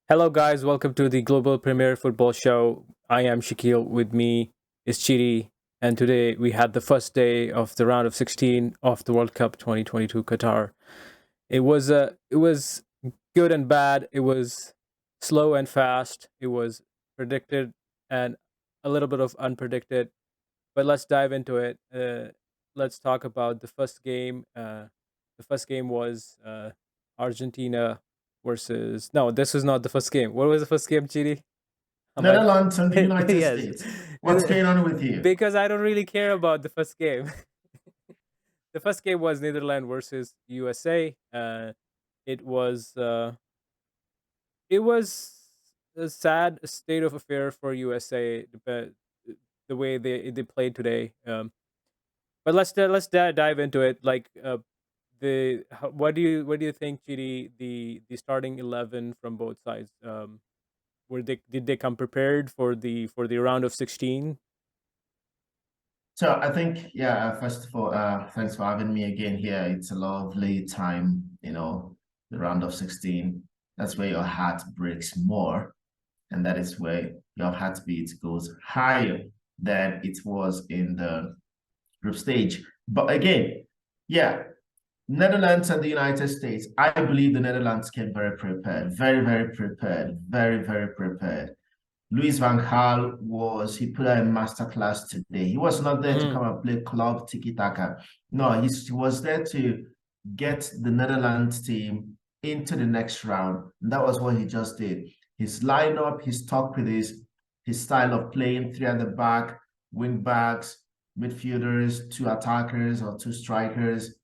Hello, guys. Welcome to the Global Premier Football Show. I am Shaquille. With me is Chidi, and today we had the first day of the round of 16 of the World Cup 2022 Qatar. It was good and bad. It was slow and fast. It was predicted and a little bit of unpredicted. But let's dive into it. Let's talk about the first game. The first game was Argentina versus. No, this was not the first game. What was the first game, Chidi? Am I? Netherlands and the United Yes, States. What's going on with you? because I don't really care about the first game. The first game was Netherlands versus USA. It was uh, it was a sad state of affair for USA, the way they played today. But dive into it. Like what do you think, Chidi? The starting 11 from both sides. Did they come prepared for the round of 16? So I think, first of all, thanks for having me again here. It's a lovely time, the round of 16. That's where your heart breaks more. And that is where your heartbeat goes higher than it was in the group stage. But again, yeah, Netherlands and the United States. I believe the Netherlands came very prepared, very, very prepared, very, very prepared. Louis van Gaal he put out a masterclass today. He was not there to come and play club tiki-taka. No, he was there to get the Netherlands team into the next round. And that was what he just did. His lineup, his talk with his style of playing, three at the back, wing backs, midfielders, two attackers or two strikers,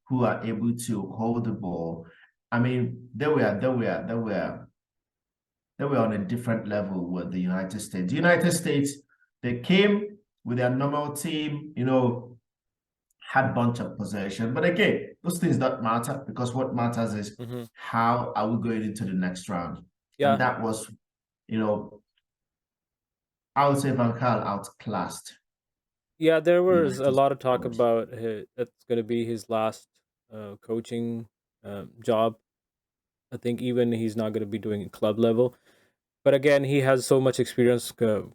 who are able to hold the ball. I mean, they were on a different level with the United States. The United States, they came with their normal team, had a bunch of possession. But again, those things don't matter because what matters is how are we going into the next round? Yeah. And that was, I would say Van Gaal outclassed. Yeah, there was a United lot of talk States. about that's going to be his last coaching job. I think even he's not going to be doing club level. But again, he has so much experience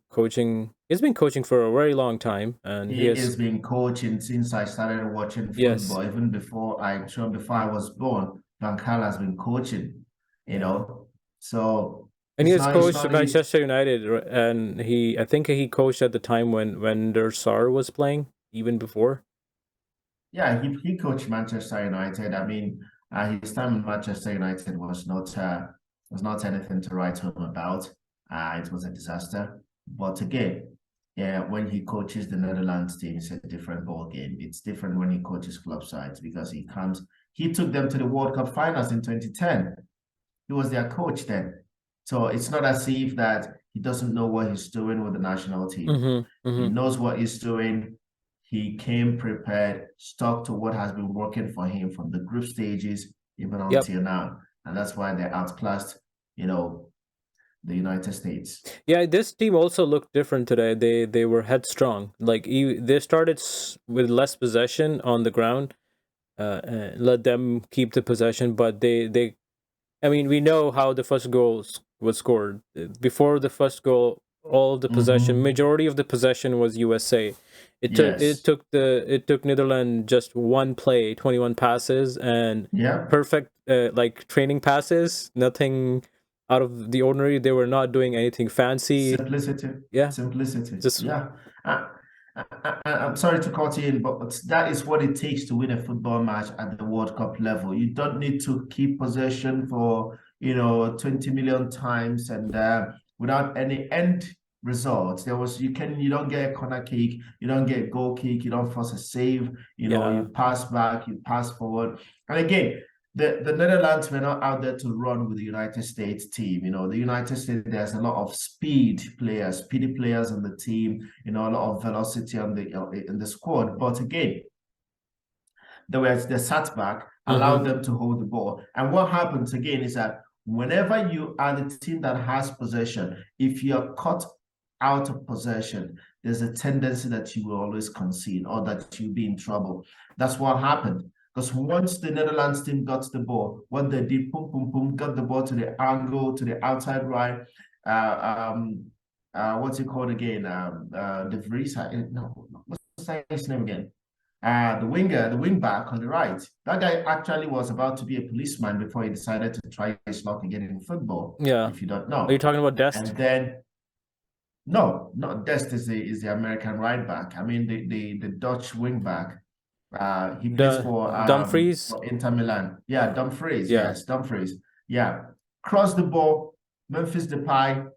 coaching. He's been coaching for a very long time, and He has been coaching since I started watching football. Yes. Even before I was born, Van Gaal has been coaching. So and he has it's coached not Manchester United, and I think he coached at the time when Der Sar was playing, even before. Yeah, he coached Manchester United. I mean, his time in Manchester United was not anything to write home about. It was a disaster. But again, yeah, when he coaches the Netherlands team, it's a different ball game. It's different when he coaches club sides because he took them to the World Cup finals in 2010. He was their coach then. So it's not as if that he doesn't know what he's doing with the national team. He knows what he's doing. He came prepared, stuck to what has been working for him from the group stages even until now. And that's why they're outclassed, the United States. Yeah, this team also looked different today. They were headstrong. Like they started with less possession on the ground, and let them keep the possession. But they, I mean, we know how the first goal was scored. Before the first goal, all the possession, majority of the possession was USA. It took Netherlands just one play, 21 passes, and perfect like training passes. Nothing out of the ordinary. They were not doing anything fancy. Simplicity. Yeah. Simplicity. I'm sorry to cut you in, but that is what it takes to win a football match at the World Cup level. You don't need to keep possession for 20 million times and without any end results. You don't get a corner kick, you don't get a goal kick, you don't force a save, you pass back, you pass forward. And again, the Netherlands were not out there to run with the United States team. The United States, there's a lot of speedy players on the team, a lot of velocity in the squad. But again, the sat back allowed them to hold the ball. And what happens again is that whenever you are the team that has possession, if you're caught out of possession, there's a tendency that you will always concede or that you'll be in trouble. That's what happened. Because once the Netherlands team got the ball, what they did, boom, boom, boom, got the ball to the angle, to the outside right. What's it called again? De Vries. No, what's his name again? The winger, the wing back on the right. That guy actually was about to be a policeman before he decided to try his luck again in football. Yeah. If you don't Are you know. talking about Dest? And then no, not Dest is the American right back. I mean the Dutch wing back. He plays The Dumfries? for Inter Milan. Yeah, Dumfries. Yeah. Yes, Dumfries. Yeah, cross the ball. Memphis Depay,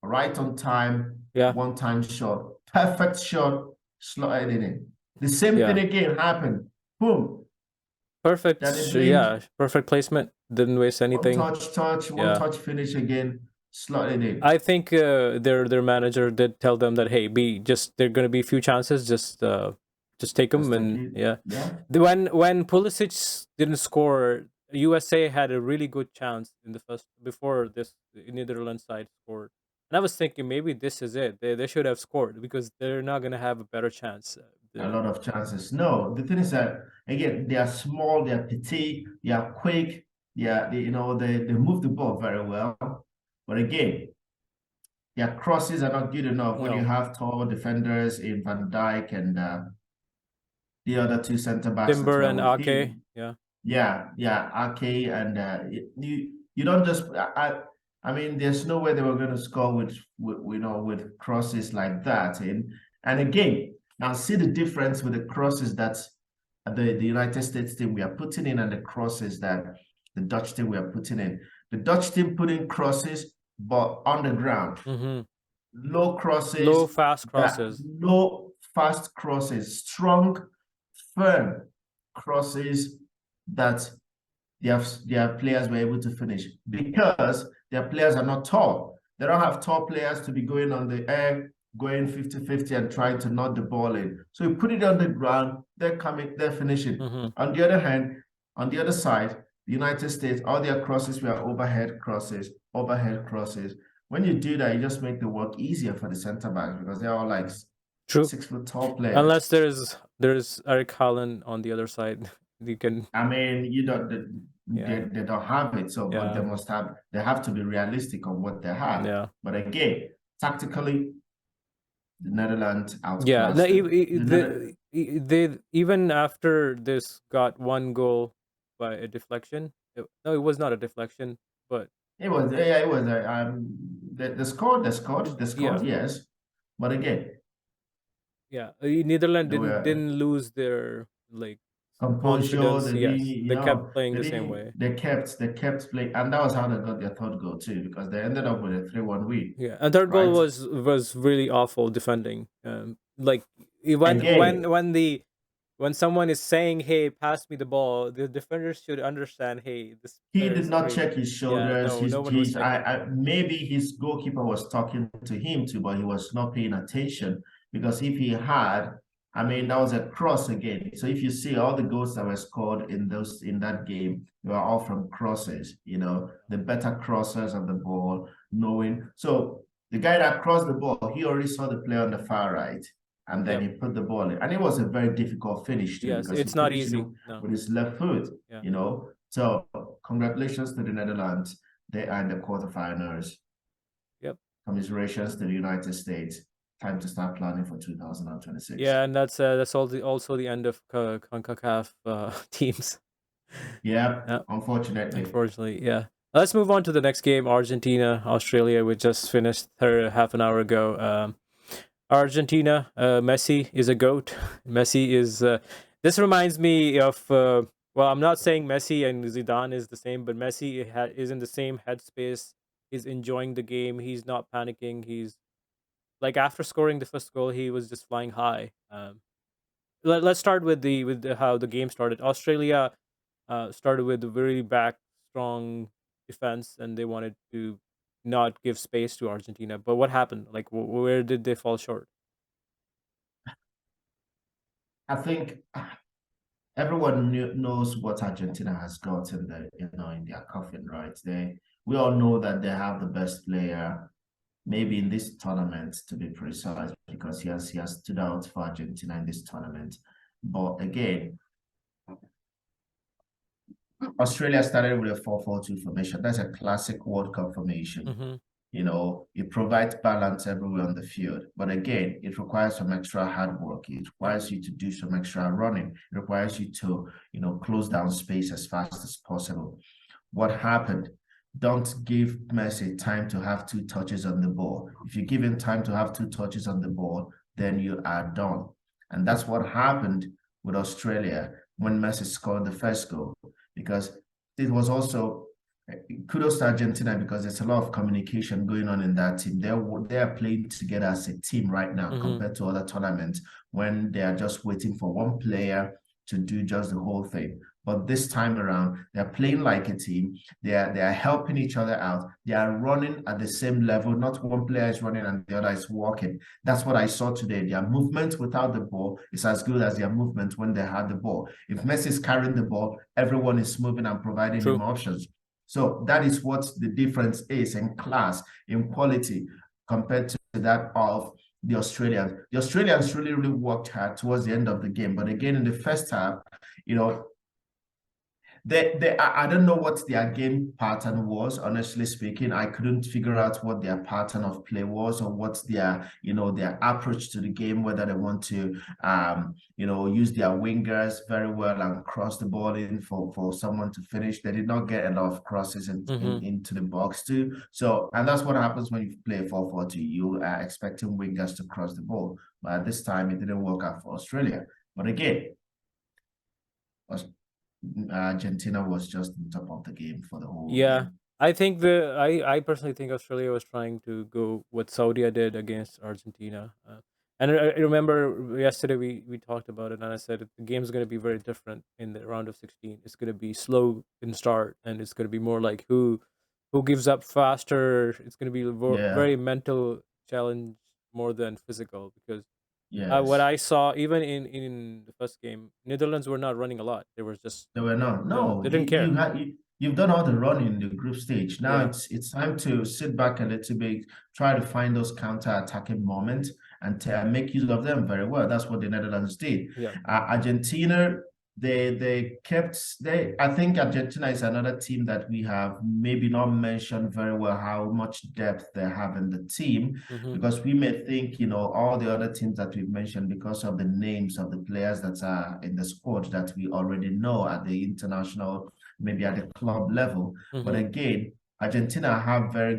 right on time. Yeah. One time shot, perfect shot, slotted it in. The same Yeah. thing again happened. Boom. Perfect. Then it Yeah. blink. Perfect placement. Didn't waste anything. One Yeah. touch finish again, slotted in. I think their manager did tell them that, hey, there are gonna be a few chances, just take them. Just take And it. yeah. Yeah. When Pulisic didn't score, USA had a really good chance in the first before this Netherlands side scored. And I was thinking maybe this is it. They should have scored because they're not gonna have a better chance. A lot of chances. No, the thing is that again, they are small, they are petite, they are quick, they move the ball very well. But again, their crosses are not good enough when you No. have tall defenders in Van Dijk and the other two center backs that Timber were and with Ake. him. Yeah. Yeah, Ake and you don't just I mean there's no way they were going to score with crosses like that. And again, now see the difference with the crosses that the United States team we are putting in and the crosses that the Dutch team we are putting in. The Dutch team put in crosses, but on the ground, Mm-hmm. low Low, crosses, fast that crosses. low fast crosses, strong, firm crosses that their players were able to finish because their players are not tall. They don't have tall players to be going on the air, going 50-50 and trying to knock the ball in. So you put it on the ground, they're finishing. Mm-hmm. On the other hand, on the other side, the United States, all their crosses were overhead crosses, overhead crosses. When you do that, you just make the work easier for the center backs because they're all like True. 6 foot tall players. Unless there's Eric Haaland on the other side, you can. I mean, you don't Yeah. they don't have it, so but Yeah. they have to be realistic on what they have. Yeah. But again, tactically, the Netherlands Yeah. No, outclassed them. they even after this got one goal by a deflection. No, it was not a deflection, but It was yeah, it was they yeah, scored, yes. But again, yeah. Netherlands they were didn't lose their like composure, confidence. they Yes, didn't, they kept playing the same way. they kept playing, and that was how they got their third goal too, because they ended up with a 3-1 win, Yeah, and their goal right? was really awful defending. Like Again, when someone is saying, "Hey, pass me the ball," the defenders should understand, "Hey, this he player did is not check crazy." his Yeah, shoulders. no one was checking. Maybe his goalkeeper was talking to him too, but he was not paying attention because if he had, I mean, that was a cross again. So if you see all the goals that were scored in that game, they were all from crosses. The better crossers of the ball, knowing. So the guy that crossed the ball, he already saw the player on the far right, and then Yep. he put the ball in, and it was a very difficult finish too Yes, because he it's not finished easy. it No. with his left foot. Yeah. So congratulations to the Netherlands. They are in the quarterfinals. Yep. Commiserations to the United States. Time to start planning for 2026. Yeah, and that's also the end of CONCACAF teams. Yeah, Yeah, unfortunately. unfortunately, yeah. Let's move on to the next game. Argentina, Australia. We just finished her half an hour ago. Argentina, Messi is a goat. Messi is. This reminds me of. Well, I'm not saying Messi and Zidane is the same, but Messi is in the same headspace. He's enjoying the game. He's not panicking. He's like after scoring the first goal, he was just flying high. Let's start with how the game started. Australia started with a very back strong defense, and they wanted to not give space to Argentina. But what happened? Like, where did they fall short? I think everyone knows what Argentina has got in their coffin, right? We all know that they have the best player, maybe in this tournament to be precise, because he has stood out for Argentina in this tournament. But again, Australia started with a 4-4-2 formation. That's a classic World Cup formation. Mm-hmm. It provides balance everywhere on the field. But again, it requires some extra hard work. It Yep. requires you to do some extra running. It requires you to, close down space as fast as possible. What happened? Don't give Messi time to have two touches on the ball. If you give him time to have two touches on the ball, then you are done. And that's what happened with Australia when Messi scored the first goal, because it was also kudos to Argentina because there's a lot of communication going on in that team. They're playing together as a team right now Mm-hmm. compared to other tournaments when they are just waiting for one player to do just the whole thing. But this time around, they're playing like a team. They are helping each other out. They are running at the same level. Not one player is running and the other is walking. That's what I saw today. Their movement without the ball is as good as their movement when they had the ball. If Messi is carrying the ball, everyone is moving and providing him True. options. So that is what the difference is in class, in quality, compared to that of the Australians. The Australians really, really worked hard towards the end of the game. But again, in the first half, you know, I don't know what their game pattern was. Honestly speaking, I couldn't figure out what their pattern of play was or what's their approach to the game. Whether they want to, use their wingers very well and cross the ball in for someone to finish. They did not get a lot of crosses Mm-hmm. into the box too. So, and that's what happens when you play 4-4-2. You are expecting wingers to cross the ball, but at this time it didn't work out for Australia. But again, Argentina was just on top of the game for the whole Yeah, game. I think I personally think Australia was trying to go what Saudi did against Argentina. And I remember yesterday we talked about it, and I said the game's going to be very different in the round of 16. It's going to be slow in start, and it's going to be more like who gives up faster. It's going to be Yeah. very mental challenge more than physical, because what Yes. I saw even in the first game, Netherlands were not running a lot. They were just They were not. No, they you didn't care. you've done all the running in the group stage. Now Yeah, it's time to sit back a little bit, try to find those counter-attacking moments and make use of them very well. That's what the Netherlands did. yeah. Argentina, I think Argentina is another team that we have maybe not mentioned very well how much depth they have in the team, Mm-hmm. because we may think, all the other teams that we've mentioned because of the names of the players that are in the squad that we already know at the international, maybe at the club level. But Mm-hmm. again, Argentina have a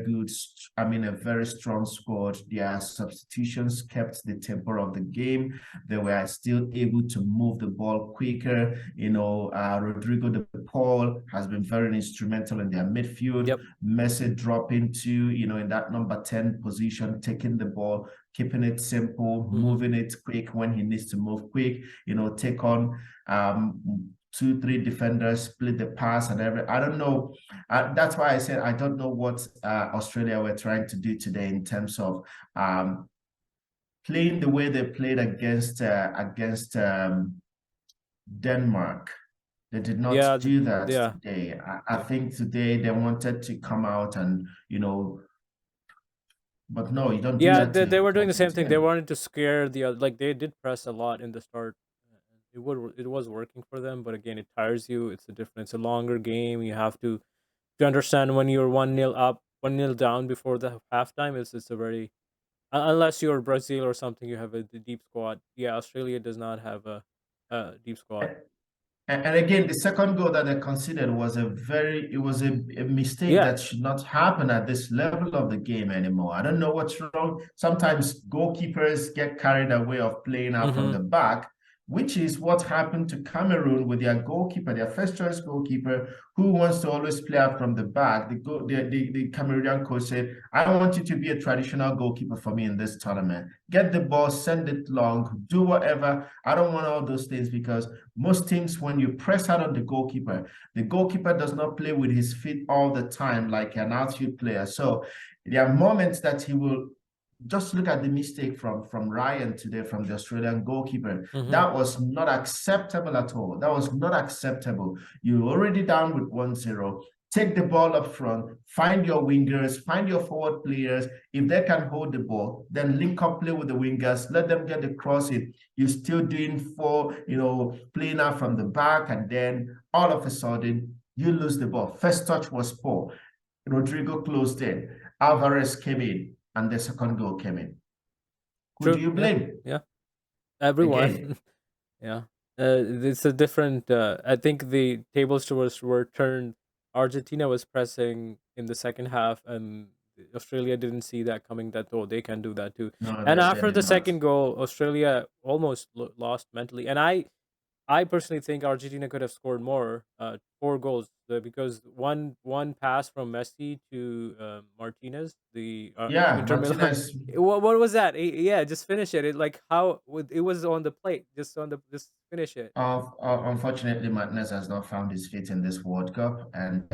very strong squad. Their substitutions kept the tempo of the game. They were still able to move the ball quicker. Rodrigo de Paul has been very instrumental in their midfield. Yep. Messi dropping to, in that number 10 position, taking the ball, keeping it simple, Mm-hmm. moving it quick when he needs to move quick, take on 2, 3 defenders, split the pass and everything. I don't know. That's why I said I don't know what Australia were trying to do today in terms of playing the way they played against Denmark. They did not Yeah. do that Yeah. today. I Yeah. think today they wanted to come out and, but no, you don't do Yeah. that They to were doing the same thing. They Argentina. wanted to scare the other. Like they did press a lot in the start. It was working for them, but again, it tires you. It's a different. It's a longer game. You have to understand when you're 1-0 up, 1-0 down before the halftime. It's a very unless you're Brazil or something, you have a deep squad. Yeah, Australia does not have a deep squad. And again, the second goal that they considered was a mistake Yeah. that should not happen at this level of the game anymore. I don't know what's wrong. Sometimes goalkeepers get carried away of playing out from Mm-hmm. the back, which is what happened to Cameroon with their goalkeeper, their first choice goalkeeper, who wants to always play out from the back. The Cameroonian coach said, I want you to be a traditional goalkeeper for me in this tournament. Get the ball, send it long, do whatever. I don't want all those things, because most teams, when you press out on the goalkeeper does not play with his feet all the time like an outfield player. So there are moments that he will just look at the mistake from Ryan today, from the Australian goalkeeper. Mm-hmm. That was not acceptable at all. That was not acceptable. You're already down with 1-0. Take the ball up front, find your wingers, find your forward players. If they can hold the ball, then link up play with the wingers, let them get the cross in. You're still doing playing out from the back, and then all of a sudden You lose the ball. First touch was poor. Rodrigo closed in. Alvarez came in, and the second goal came in. Who do True. you Yeah. blame? Yeah. Again, Everyone. Yeah. It's a different. I think the tables were turned. Argentina was pressing in the second half, and Australia didn't see that coming. That oh, they can do that too. no, And they after did the not. second goal, Australia almost lost mentally. And I personally think Argentina could have scored more, 4 goals, because one pass from Messi to Martinez, the Yeah, Inter Milan. Martinez. What was that? Yeah, just finish it. It like how it was on the plate, just finish it. Unfortunately, Martinez has not found his feet in this World Cup, and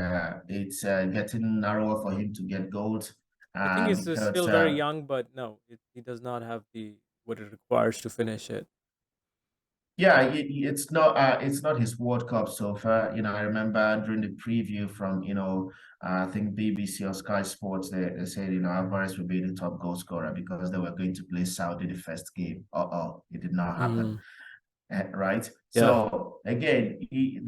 it's getting narrower for him to get goals. I think he's But still very young, but no, he does not have the what it requires to finish it. yeah, it's not his World Cup so far. I remember during the preview from I think BBC or Sky Sports, they said Alvarez would be the top goal scorer because they were going to play Saudi the first game. It did not happen. Mm, Right? yeah. So again,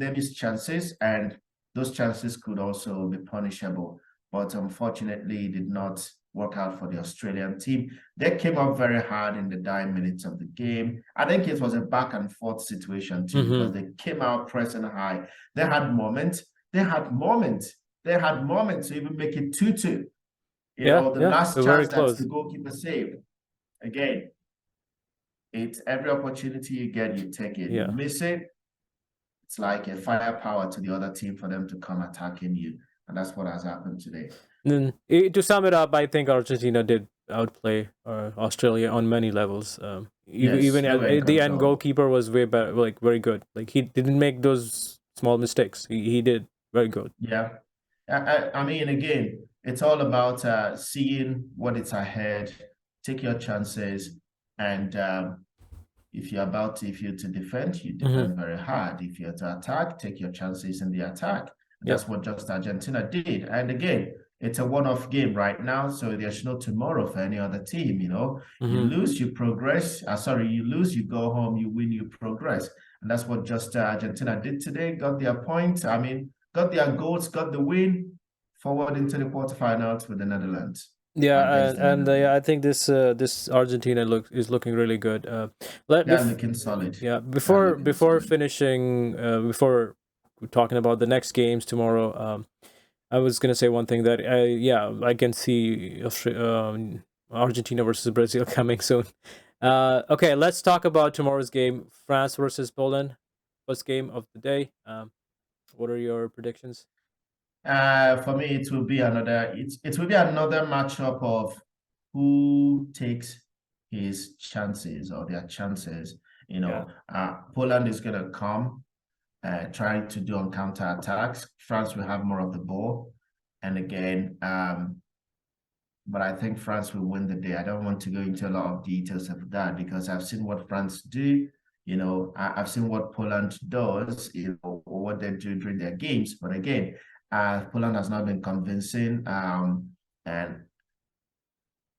there is chances, and those chances could also be punishable. But unfortunately, it did not work out for the Australian team. They came up very hard in the dying minutes of the game. I think it was a back and forth situation too, because Mm-hmm. they came out pressing high. They had moments. They had moments. They had moments to even make it 2-2. Yeah, The yeah. last They're very chance that the close. goalkeeper saved. Again, it's every opportunity you get, you take it. You Yeah. miss it, it's like a firepower to the other team for them to come attacking you. And that's what has happened today. Then to sum it up, I think Argentina did outplay Australia on many levels. Even Yes, even they were in at the end, control. goalkeeper was way better, like very good. Like he didn't make those small mistakes. He did very good. Yeah. I mean, again, it's all about seeing what it's ahead, take your chances, and if you're to defend, you Hmm. defend very hard. If you're to attack, take your chances in the attack. And Yep. that's what just Argentina did. And again, it's a one-off game right now, so there's no tomorrow for any other team. You Hmm. lose, you progress. Sorry, you lose, you go home. You win, you progress. And that's what just Argentina did today. Got their point. I mean, got their goals, got the win, forward into the quarterfinals with the Netherlands Yeah, against and the yeah, Netherlands. I think this Argentina is looking really good. They're looking solid. Yeah, They're before looking solid. finishing, before talking about the next games tomorrow, I was gonna say one thing that yeah, I can see Argentina versus Brazil coming soon. Okay, let's talk about tomorrow's game: France versus Poland. First game of the day. What are your predictions? For me, it will be another matchup of who takes his chances or their chances. Yeah. Poland is gonna come trying to do on counter attacks. France will have more of the ball, and again, but I think France will win the day. I don't want to go into a lot of details of that because I've seen what France do. I've seen what Poland does, or what they do during their games. But again, Poland has not been convincing, and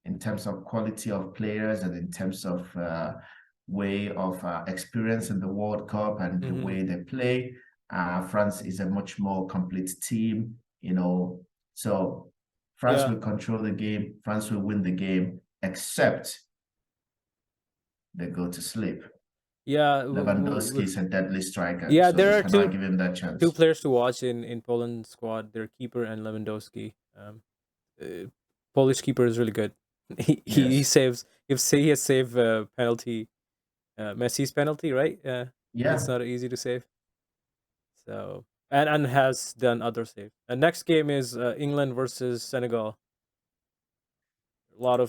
in terms of quality of players and in terms of way of experience in the World Cup and the Mm-hmm. way they play, France is a much more complete team. So France Yeah. will control the game. France will win the game, except they go to sleep. Yeah. Lewandowski is a deadly striker, Yeah. so you There are cannot give him that two chance. players to watch in Poland squad. Their keeper and Lewandowski. Uh, Polish keeper is really good. He Yes. saves. If say he has saved penalty, Messi's penalty, right? It's Yeah. not easy to save. So and has done other saves. And next game is England versus Senegal. Well,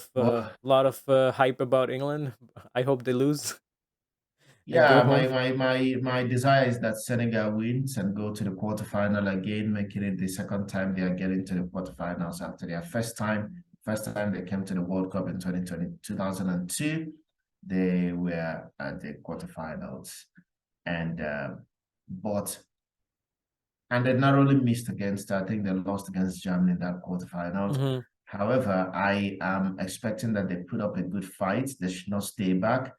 Lot of hype about England. I hope they lose and go yeah, home. my desire is that Senegal wins and go to the quarterfinal again, making it the second time they are getting to the quarterfinals after their first time they came to the World Cup in 2020, 2002. They were at the quarterfinals, and but and they narrowly missed against, I think they lost against Germany in that quarterfinals. Hmm. However, I am expecting that they put up a good fight. They should not stay back.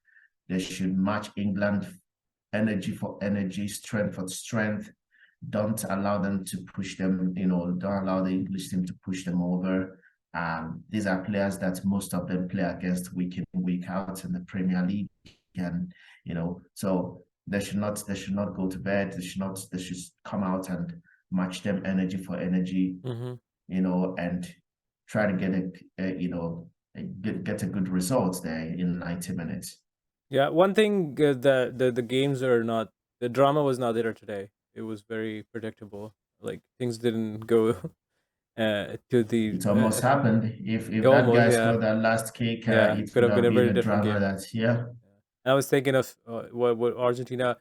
They should match England energy for energy, strength for strength. Don't allow them to push them, don't allow the English team to push them over. These are players that most of them play against week in, week out in the Premier League. And, so they should not go to bed. They should come out and match them energy for energy, Mm-hmm. and try to get a good result there in 90 minutes. Yeah, one thing that the games are not the drama was not there today. It was very predictable. Like things didn't go to the It almost happened. If that almost, guy yeah, scored that last kick, yeah, it could would have been have a been very a different drama game. that, yeah. I was thinking of what Argentina.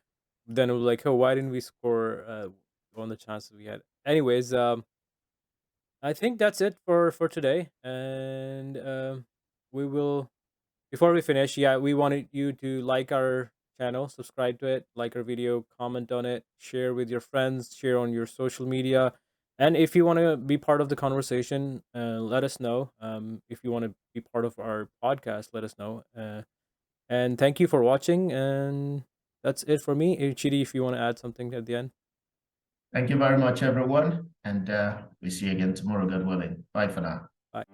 Then it was like, oh, why didn't we score on the chances we had? Anyways, I think that's it for today, and we will before we finish. Yeah, we wanted you to like our channel, subscribe to it, like our video, comment on it, share with your friends, share on your social media, and if you want to be part of the conversation, let us know. If you want to be part of our podcast, let us know. And thank you for watching. And that's it for me. Chidi, if you want to add something at the end. Thank you very much, everyone. And we see you again tomorrow, God willing. Bye for now. Bye.